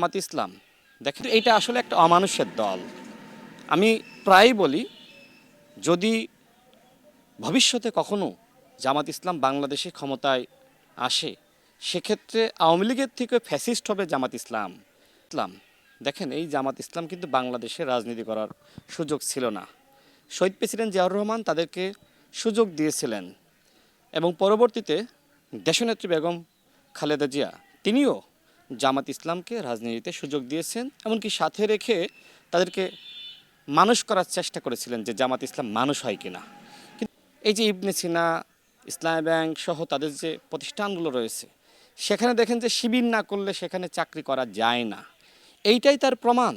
জামাত ইসলাম দেখেন এইটা আসলে একটা অমানুষের দল। আমি প্রায়ই বলি, যদি ভবিষ্যতে কখনো জামাত ইসলাম বাংলাদেশে ক্ষমতায় আসে, সেক্ষেত্রে আওয়ামী লীগের থেকে ফ্যাসিস্ট হবে জামাত ইসলাম। ইসলাম দেখেন, এই জামাত ইসলাম কিন্তু বাংলাদেশে রাজনীতি করার সুযোগ ছিল না। শহীদ প্রেসিডেন্ট জিয়াউর রহমান তাদেরকে সুযোগ দিয়েছিলেন এবং পরবর্তীতে দেশনেত্রী বেগম খালেদা জিয়া তিনিও জামাত ইসলামকে রাজনীতিতে সুযোগ দিয়েছেন, এমনকি সাথে রেখে তাদেরকে মানুষ করার চেষ্টা করেছিলেন যে জামাত ইসলাম মানুষ হয় কিনা। কিন্তু এই যে ইবনে সিনা, ইসলামী ব্যাংক সহ তাদের যে প্রতিষ্ঠানগুলো রয়েছে, সেখানে দেখেন যে শিবির না করলে সেখানে চাকরি করা যায় না। এইটাই তার প্রমাণ।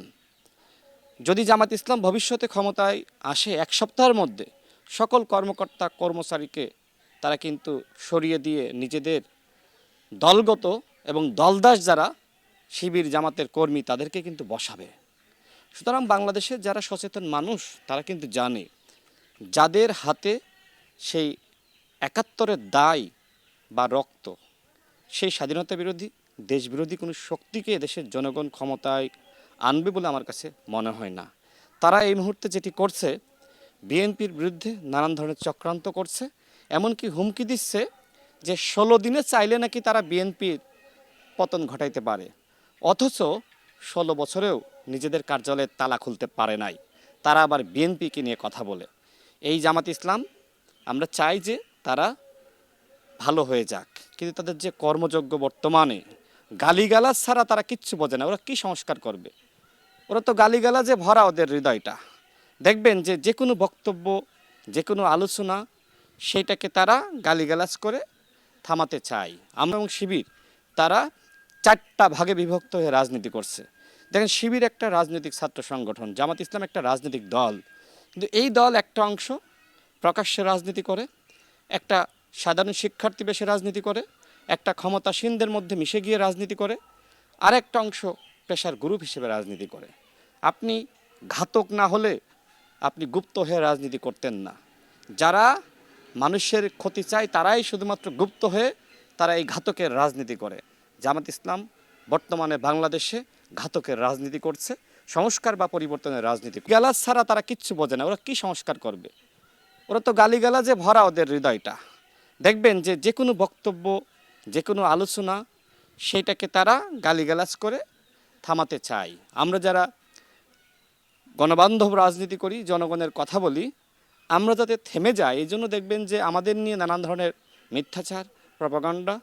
যদি জামাত ইসলাম ভবিষ্যতে ক্ষমতায় আসে, এক সপ্তাহের মধ্যে সকল কর্মকর্তা কর্মচারীকে তারা কিন্তু সরিয়ে দিয়ে নিজেদের দলগত এবং দলদাস যারা শিবির জামাতের কর্মী তাদেরকে কিন্তু বসাবে। সুতরাং বাংলাদেশের যারা সচেতন মানুষ তারা কিন্তু জানে, যাদের হাতে সেই ৭১-এর দায় বা রক্ত, সেই স্বাধীনতা বিরোধী দেশবিরোধী কোনো শক্তিকে দেশের জনগণ ক্ষমতায় আনবে বলে আমার কাছে মনে হয় না। তারা এই মুহূর্তে যেটি করছে, বিএনপির বিরুদ্ধে নানান ধরনের চক্রান্ত করছে, এমনকি হুমকি দিচ্ছে যে ১৬ দিনে চাইলে নাকি তারা বিএনপির পতন ঘটাইতে পারে, অথচ ১৬ বছরেও নিজেদের কার্যালয়ের তালা খুলতে পারে নাই। তারা আবার বিএনপিকে নিয়ে কথা বলে। এই জামাত ইসলাম, আমরা চাই যে তারা ভালো হয়ে যাক, কিন্তু তাদের যে কর্মযোগ্য বর্তমানে গালিগালাজ ছাড়া তারা কিচ্ছু বোঝে না। ওরা কি সংস্কার করবে? ওরা তো গালিগালাজে ভরা ওদের হৃদয়টা। দেখবেন যে যে কোনো বক্তব্য, যে কোনো আলোচনা, সেইটাকে তারা গালিগালাজ করে থামাতে চায়। আমরা এবং শিবির তারা ৪টা ভাগে বিভক্ত হয়ে রাজনীতি করছে। দেখেন, শিবির একটা রাজনৈতিক ছাত্র সংগঠন, জামাত ইসলাম একটা রাজনৈতিক দল, কিন্তু এই দল একটা অংশ প্রকাশ্যে রাজনীতি করে, একটা সাধারণ শিক্ষার্থী বেশে রাজনীতি করে, একটা ক্ষমতাসীনদের মধ্যে মিশে গিয়ে রাজনীতি করে, আর একটা অংশ পেশার গ্রুপ হিসেবে রাজনীতি করে। আপনি ঘাতক না হলে আপনি গুপ্ত হয়ে রাজনীতি করতেন না। যারা মানুষের ক্ষতি চায় তারাই শুধুমাত্র গুপ্ত হয়ে তারা এই ঘাতকের রাজনীতি করে। জামাত ইসলাম বর্তমানে বাংলাদেশে ঘাতকের রাজনীতি করছে, সংস্কার বা পরিবর্তনের রাজনীতি। গালাজ ছাড়া তারা কিচ্ছু বোঝে না। ওরা কি সংস্কার করবে? ওরা তো গালিগালাজে ভরা ওদের হৃদয়টা। দেখবেন যে যে কোনো বক্তব্য, যে কোনো আলোচনা, সেইটাকে তারা গালিগালাজ করে থামাতে চায়। আমরা যারা গণবান্ধব রাজনীতি করি, জনগণের কথা বলি, আমরা যাতে থেমে যাই, এই জন্য দেখবেন যে আমাদের নিয়ে নানান ধরনের মিথ্যাচার, প্রপাগান্ডা,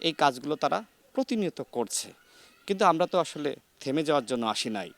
এই কাজগুলো তারা প্রতিনিয়ত করছে। কিন্তু আমরা তো আসলে থেমে যাওয়ার জন্য আসি নাই।